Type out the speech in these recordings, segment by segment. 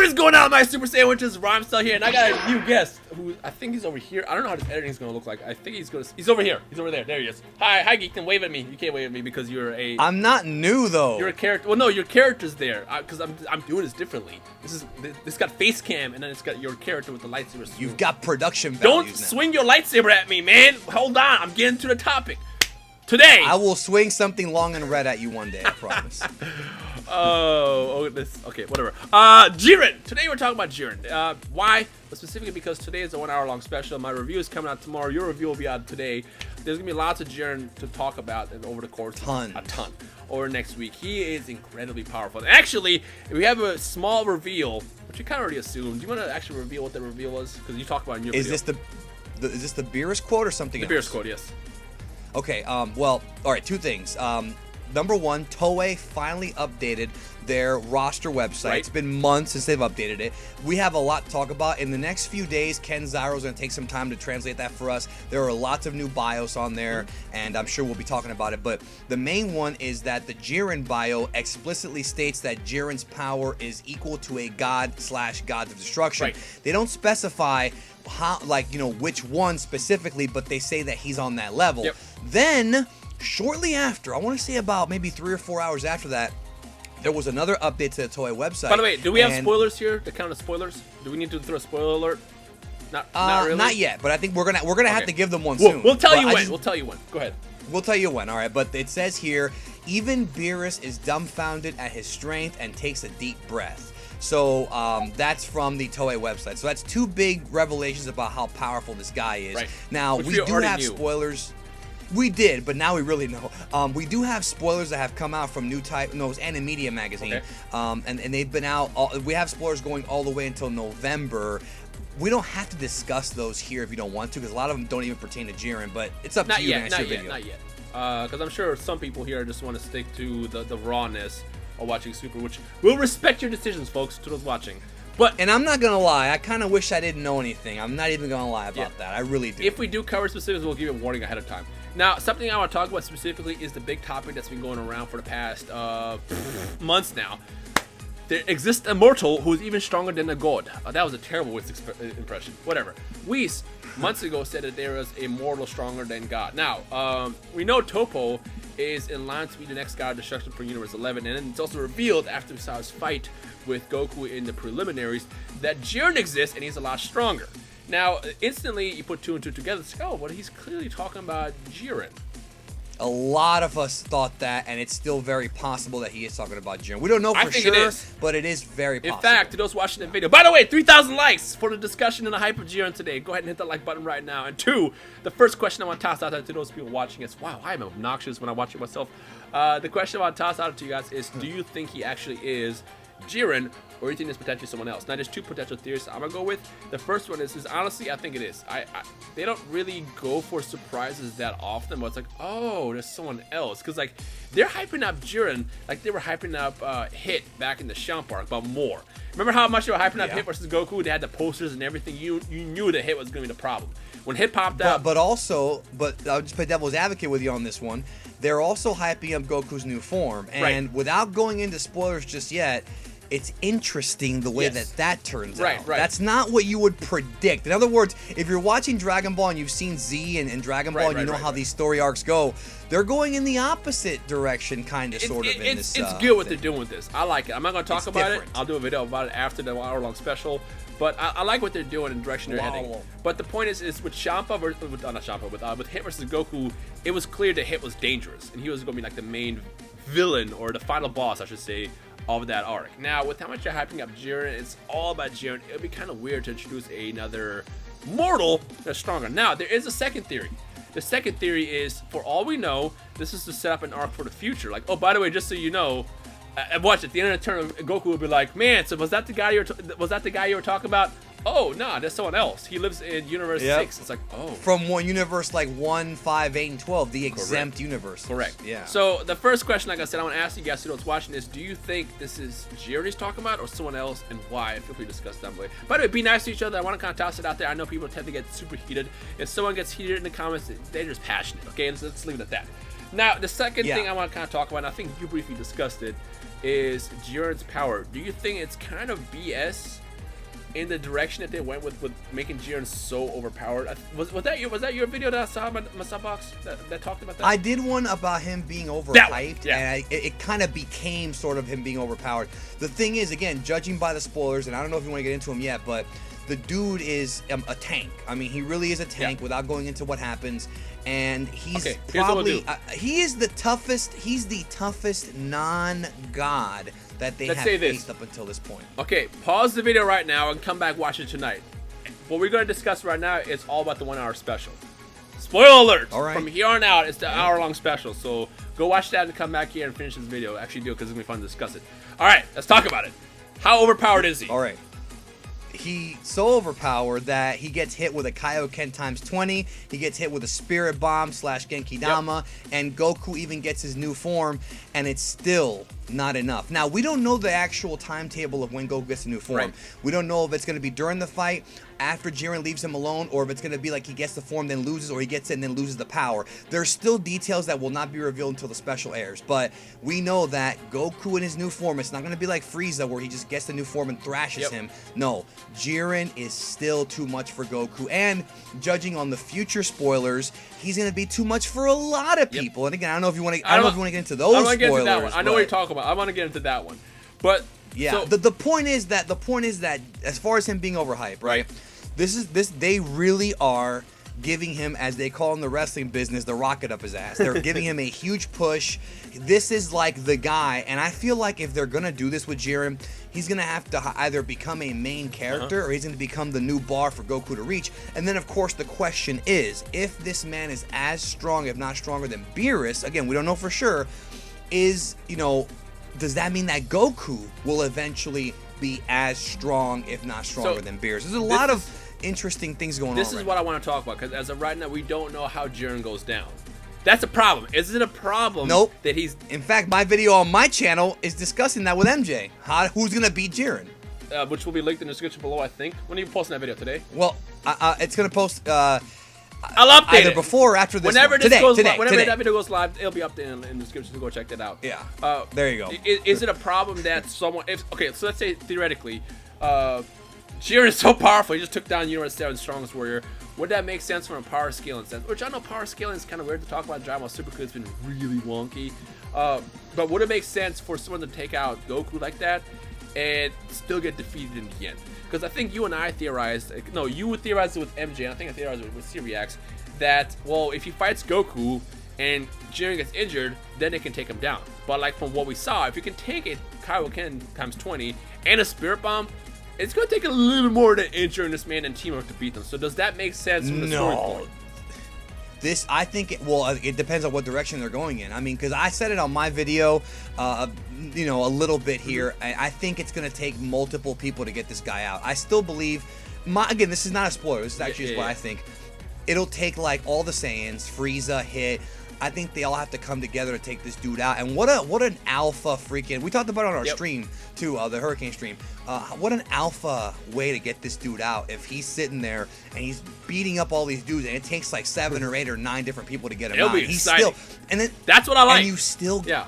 What is going on, my Super Sandwiches? Rhymestyle here, and I got a new guest who I think he's over here. I don't know how this editing is going to look like. I think he's over here. He's over there. There he is. Hi, Geekton. Wave at me. You can't wave at me because you're a... I'm not new, though. You're a character. Well, no, your character's there because I'm doing this differently. This got face cam, and then it's got your character with the lightsaber. You've got production values Don't now. swing your lightsaber at me, man. Hold on. I'm getting to the topic. Today, I will swing something long and red at you one day, I promise. Okay, whatever. Jiren. Today we're talking about Jiren. Why? Well, specifically because today is a 1 hour long special. My review is coming out tomorrow. Your review will be out today. There's gonna be lots of Jiren to talk about over the course of a ton over next week. He is incredibly powerful. And actually, we have a small reveal, which you kind of already assumed. Do you want to actually reveal what the reveal was? Because you talked about it in your video. Is this the Beerus quote or something else? The Beerus quote, yes. Okay, well, all right, two things. Number one, Toei finally updated their roster website. Right. It's been months since they've updated it. We have a lot to talk about. In the next few days, Ken Zyro's going to take some time to translate that for us. There are lots of new bios on there, and I'm sure we'll be talking about it. But the main one is that the Jiren bio explicitly states that Jiren's power is equal to a god/gods of destruction. Right. They don't specify how, which one specifically, but they say that he's on that level. Yep. Then, shortly after, I want to say about maybe 3 or 4 hours after that, there was another update to the Toei website. By the way, do we have spoilers here? The count of spoilers? Do we need to throw a spoiler alert? Not really. Not yet, but I think we're gonna have to give them one soon. We'll tell you when. We'll tell you when. Go ahead. We'll tell you when. All right, but it says here, even Beerus is dumbfounded at his strength and takes a deep breath. So that's from the Toei website. So that's two big revelations about how powerful this guy is. Right. Now, Which we do have knew. Spoilers. We did, but now we really know. We do have spoilers that have come out from it was Animedia magazine, okay. And they've been out. We have spoilers going all the way until November. We don't have to discuss those here if you don't want to, because a lot of them don't even pertain to Jiren. But it's up to you to answer your video. Not yet. Because I'm sure some people here just want to stick to the rawness of watching Super, which we'll respect your decisions, folks, to those watching. And I'm not gonna lie, I kind of wish I didn't know anything. I'm not even gonna lie about that. I really do. If we do cover specifics, we'll give you a warning ahead of time. Now, something I want to talk about specifically is the big topic that's been going around for the past months now. There exists a mortal who is even stronger than a god. That was a terrible impression. Whatever. Whis, months ago, said that there is a mortal stronger than God. Now, we know Toppo is in line to be the next god of destruction for Universe 11, and then it's also revealed after we saw his fight with Goku in the preliminaries that Jiren exists and he's a lot stronger. Now, instantly you put 2 and 2 together, it's like, oh, well, he's clearly talking about Jiren. A lot of us thought that, and it's still very possible that he is talking about Jiren. We don't know for sure, it is. But it is very possible. In fact, to those watching the video, by the way, 3,000 likes for the discussion and the hype of Jiren today. Go ahead and hit that like button right now. And 2, the first question I want to toss out to those people watching is, wow, I'm obnoxious when I watch it myself. The question I want to toss out to you guys is, do you think he actually is Jiren, or do you think there's potentially someone else? Now, there's 2 potential theories I'm gonna go with. The first one is honestly, I think it is. They don't really go for surprises that often, but it's like, oh, there's someone else. Because, like, they're hyping up Jiren like they were hyping up Hit back in the Champ arc, but more. Remember how much they were hyping up Hit versus Goku? They had the posters and everything. You knew that Hit was gonna be the problem. When Hit popped out. But I'll just play devil's advocate with you on this one. They're also hyping up Goku's new form. And without going into spoilers just yet, it's interesting the way that turns out. Right. That's not what you would predict. In other words, if you're watching Dragon Ball and you've seen Z and Dragon Ball and you know how these story arcs go, they're going in the opposite direction, kind of, sort of. It's good what they're doing with this. I like it. I'm not going to talk about it. I'll do a video about it after the hour-long special. But I like what they're doing and the direction they're heading. But the point is with Champa with Hit versus Goku, it was clear that Hit was dangerous, and he was going to be like the main villain, or the final boss, I should say, of that arc. Now, with how much you're hyping up Jiren, it's all about Jiren. It would be kind of weird to introduce another mortal that's stronger. Now, there is a second theory. The second theory is, for all we know, this is to set up an arc for the future. Like, oh, by the way, just so you know, watch at the end of the turn, Goku will be like, "Man, so was that the guy you were talking about? Oh, nah, that's someone else. He lives in Universe 6. It's like, oh. From one universe like 1, 5, 8, and 12, the exempt universe. Correct. Yeah. So the first question, like I said, I want to ask you guys who's watching this: do you think this is Jiren he's talking about, or someone else, and why? Feel free to discuss down below. By the way, be nice to each other. I want to kind of toss it out there. I know people tend to get super heated. If someone gets heated in the comments, they're just passionate. Okay, let's leave it at that. Now, the second thing I want to kind of talk about, and I think you briefly discussed it, is Jiren's power. Do you think it's kind of BS in the direction that they went with making Jiren so overpowered? Was that your video that I saw in my box that talked about that? I did one about him being overhyped, and it kind of became sort of him being overpowered. The thing is, again, judging by the spoilers, and I don't know if you want to get into them yet, but the dude is a tank. I mean, he really is a tank without going into what happens. And he's probably he is the toughest. He's the toughest non-god that they have faced up until this point. Okay, pause the video right now and come back watch it tonight. What we're going to discuss right now is all about the 1 hour special. Spoiler alert! All right. From here on out, it's the hour-long special. So go watch that and come back here and finish this video. Actually do it because it's going to be fun to discuss it. All right, let's talk about it. How overpowered is he? All right. He's so overpowered that he gets hit with a Kaioken times 20. He gets hit with a Spirit Bomb / Genki Dama, and Goku even gets his new form, and it's still not enough. Now, we don't know the actual timetable of when Goku gets a new form. Right. We don't know if it's going to be during the fight, after Jiren leaves him alone, or if it's going to be like he gets the form then loses, or he gets it and then loses the power. There's still details that will not be revealed until the special airs, but we know that Goku in his new form, it's not going to be like Frieza where he just gets the new form and thrashes him. No, Jiren is still too much for Goku, and judging on the future spoilers, he's going to be too much for a lot of people. And again, I don't know if you want to. I don't know if you want to get into those spoilers. Get into that one. I know what you're talking about. I want to get into that one, but yeah, so, the point is that as far as him being overhyped, right? They really are giving him, as they call in the wrestling business, the rocket up his ass. They're giving him a huge push. This is like the guy, and I feel like if they're gonna do this with Jiren, he's gonna have to either become a main character or he's gonna become the new bar for Goku to reach. And then of course the question is, if this man is as strong, if not stronger than Beerus, again we don't know for sure, does that mean that Goku will eventually be as strong, if not stronger than Beerus? There's a lot of interesting things going on. This is what I want to talk about, because as of right now, we don't know how Jiren goes down. That's a problem. Is it a problem that he's... In fact, my video on my channel is discussing that with MJ. Who's going to beat Jiren? Which will be linked in the description below, I think. When are you posting that video? Today? Well, it's going to post... I'll update either it before or after this. Whenever today, that video goes live, it'll be up there in the description, so go check that out. Yeah. There you go. Is it a problem that someone... Okay, so let's say, theoretically, Jiren is so powerful, he just took down Universe 7's strongest warrior. Would that make sense from a power scaling sense? Which I know power scaling is kind of weird to talk about. Dragon Ball Super it's been really wonky. But would it make sense for someone to take out Goku like that and still get defeated in the end? Because I think you and I theorized, you theorized it with MJ, and I think I theorized it with Cyriax, that, well, if he fights Goku and Jiren gets injured, then they can take him down. But like from what we saw, if you can take a Kaioken times 20 and a Spirit Bomb, it's going to take a little more to injure this man and team up to beat them. So does that make sense from the story point? I think it depends on what direction they're going in. I mean, because I said it on my video, a little bit here. I think it's going to take multiple people to get this guy out. I still believe, again, this is not a spoiler. This is actually what I think. It'll take like all the Saiyans, Frieza, Hit. I think they all have to come together to take this dude out. And what an alpha freaking... We talked about it on our stream, too, the Hurricane stream. What an alpha way to get this dude out if he's sitting there and he's beating up all these dudes and it takes like 7 or 8 or 9 different people to get him out. It'll be exciting. That's what I like. And you still... Yeah,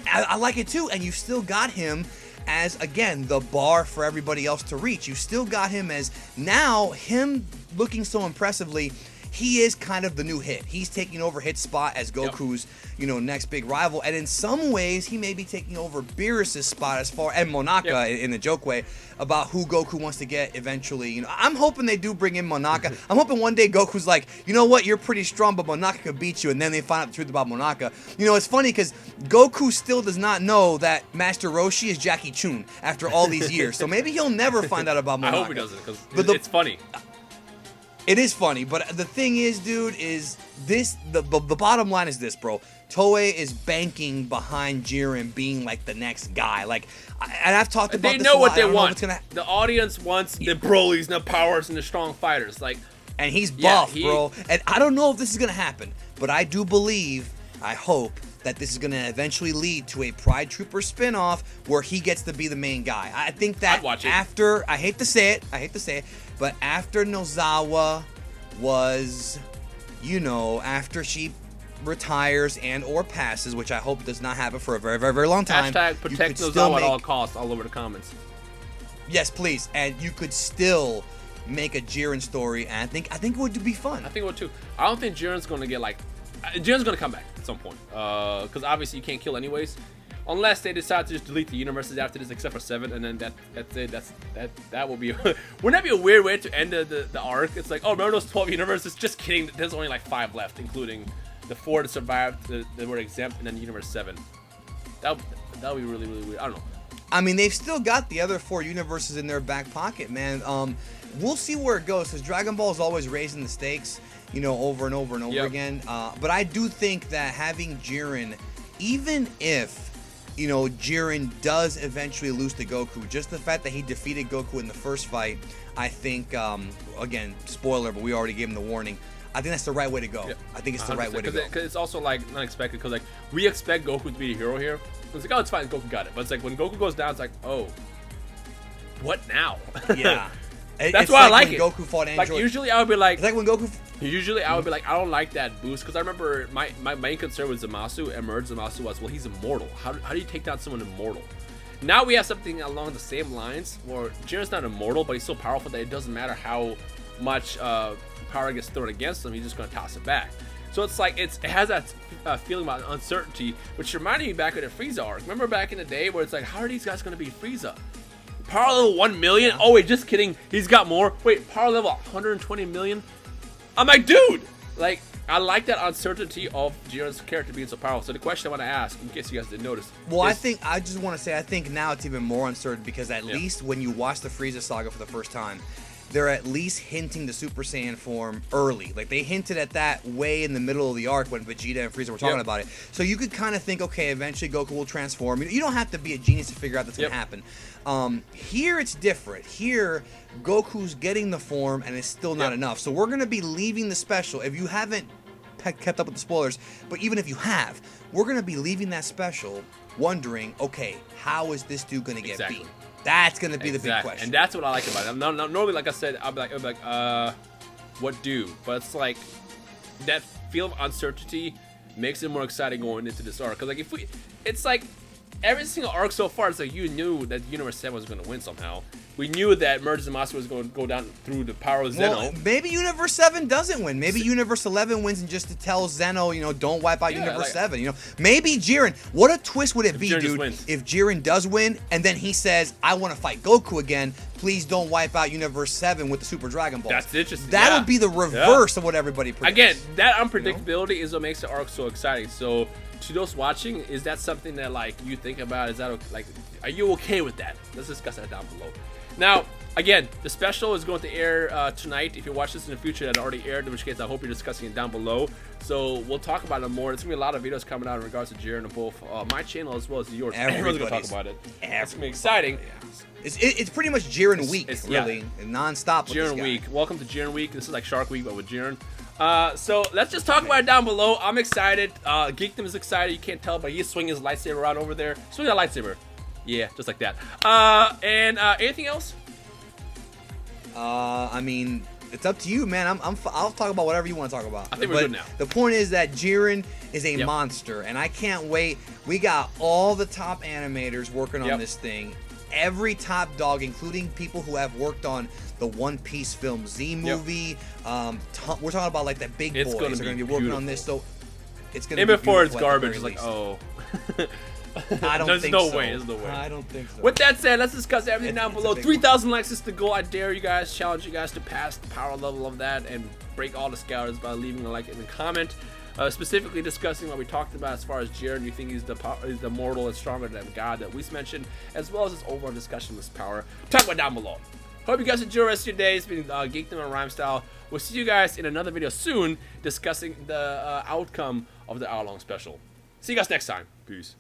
I like it, too. And you still got him as, again, the bar for everybody else to reach. You still got him as... Now, him looking so impressively... He is kind of the new Hit. He's taking over Hit's spot as Goku's, next big rival. And in some ways, he may be taking over Beerus' spot and Monaka in a joke way about who Goku wants to get eventually. I'm hoping they do bring in Monaka. I'm hoping one day Goku's like, you know what, you're pretty strong, but Monaka could beat you. And then they find out the truth about Monaka. It's funny because Goku still does not know that Master Roshi is Jackie Chun after all these years. So maybe he'll never find out about Monaka. I hope he doesn't, because it's funny. It is funny, but the thing is, dude, is this the bottom line is this, bro. Toei is banking behind Jiren being like the next guy. Like, and I've talked about this a lot. They know what they want. The audience wants the Brolys and the powers and the strong fighters. Like, and he's buff, bro. And I don't know if this is gonna happen, but I do believe, I hope that this is going to eventually lead to a Pride Trooper spinoff where he gets to be the main guy. I think that after, I hate to say it, but after Nozawa was, after she retires and or passes, which I hope does not happen for a very, very, very long time. Hashtag protect Nozawa at all costs all over the comments. Yes, please. And you could still make a Jiren story, and I think it would be fun. I think it would too. I don't think Jiren's gonna get like, Jiren's gonna come back at some point. Because obviously you can't kill anyways, unless they decide to just delete the universes after this, except for 7, and then that's it. That will be. Wouldn't that be a weird way to end the arc? It's like, oh, remember those 12 universes? Just kidding. There's only like 5 left, including the 4 that survived that were exempt, and then universe 7. That would be really, really weird. I don't know. I mean, they've still got the other 4 universes in their back pocket, man. We'll see where it goes, because Dragon Ball is always raising the stakes, you know, over and over and over again. But I do think that having Jiren, even if, you know, Jiren does eventually lose to Goku, just the fact that he defeated Goku in the first fight, I think, again, spoiler, but we already gave him the warning. I think that's the right way to go. Yep. I think it's the right way to go. Because it's also like unexpected. Because like we expect Goku to be the hero here. It's like, oh, it's fine, Goku got it. But it's like when Goku goes down, it's like, oh, what now? Yeah. That's why I like when it. Goku fought Android. Like usually I would be like, it's like when Goku. Usually I would be like, I don't like that boost, because I remember my main concern with Zamasu, and Merge Zamasu was, well, he's immortal. How do you take down someone immortal? Now we have something along the same lines where Jiren's not immortal, but he's so powerful that it doesn't matter how much power gets thrown against him, he's just gonna toss it back. So it's like it has that feeling about uncertainty, which reminded me back of the Frieza arc. Remember back in the day where it's like, how are these guys gonna beat Frieza? Power level 1 million? Yeah. Oh wait, just kidding. He's got more. Wait, power level 120 million? I'm like, dude! Like, I like that uncertainty of Jiren's character being so powerful. So the question I want to ask, in case you guys didn't notice. Well, I just want to say, I think now it's even more uncertain, because at least when you watch the Frieza saga for the first time, they're at least hinting the Super Saiyan form early. Like, they hinted at that way in the middle of the arc when Vegeta and Frieza were talking about it. So you could kind of think, okay, eventually Goku will transform. You don't have to be a genius to figure out that's going to happen. Here it's different. Here, Goku's getting the form, and it's still not enough. So we're going to be leaving the special. If you haven't kept up with the spoilers, but even if you have, we're going to be leaving that special wondering, okay, how is this dude going to get beat? That's going to be the big question. And that's what I like about it. Normally, like I said, I'll be like, what do? But it's like, that feel of uncertainty makes it more exciting going into this arc. Because like, it's like, every single arc so far, it's like you knew that Universe 7 was going to win somehow. We knew that Merge Zamasu was going to go down through the power of Zeno. Well, maybe Universe 7 doesn't win. Maybe Universe 11 wins, and just to tell Zeno, you know, don't wipe out Universe 7. You know, maybe Jiren. What a twist would it be, dude, if Jiren does win, and then he says, I want to fight Goku again. Please don't wipe out Universe 7 with the Super Dragon Ball. That's interesting. That would be the reverse of what everybody predicts. Again, that unpredictability is what makes the arc so exciting. So, to those watching, is that something that like you think about? Is that like, are you okay with that? Let's discuss that down below. Now, again, the special is going to air tonight. If you watch this in the future, that already aired, in which case I hope you're discussing it down below. So we'll talk about it more. There's gonna be a lot of videos coming out in regards to Jiren on both my channel as well as yours. Everyone's gonna talk about it. It's gonna be exciting. It's pretty much Jiren week, really, non-stop. Jiren week. Welcome to Jiren week. This is like Shark Week, but with Jiren. So let's just talk about it down below. I'm excited. Geekdom is excited. You can't tell, but he's swinging his lightsaber around over there. Swing that lightsaber. Yeah, just like that. And anything else? I mean, it's up to you, man. I'll talk about whatever you want to talk about. I think we're good now. The point is that Jiren is a monster, and I can't wait. We got all the top animators working on this thing. Every top dog, including people who have worked on the One Piece film Z movie. We're talking about like the big boys are going to be working on this, so it's going to be before it's garbage. It's like, oh. I don't think so. There's no way. I don't think so. With that said, let's discuss everything down below. 3,000 likes is the goal. I dare you guys, challenge you guys to pass the power level of that and break all the scouters by leaving a like in the comment. Specifically discussing what we talked about as far as Jiren. You think he's the mortal and stronger than God that we mentioned, as well as his overall discussion with his power. Talk about down below. Hope you guys enjoy the rest of your day. It's been Geekdom and Rhymestyle. We'll see you guys in another video soon discussing the outcome of the hour-long special. See you guys next time. Peace.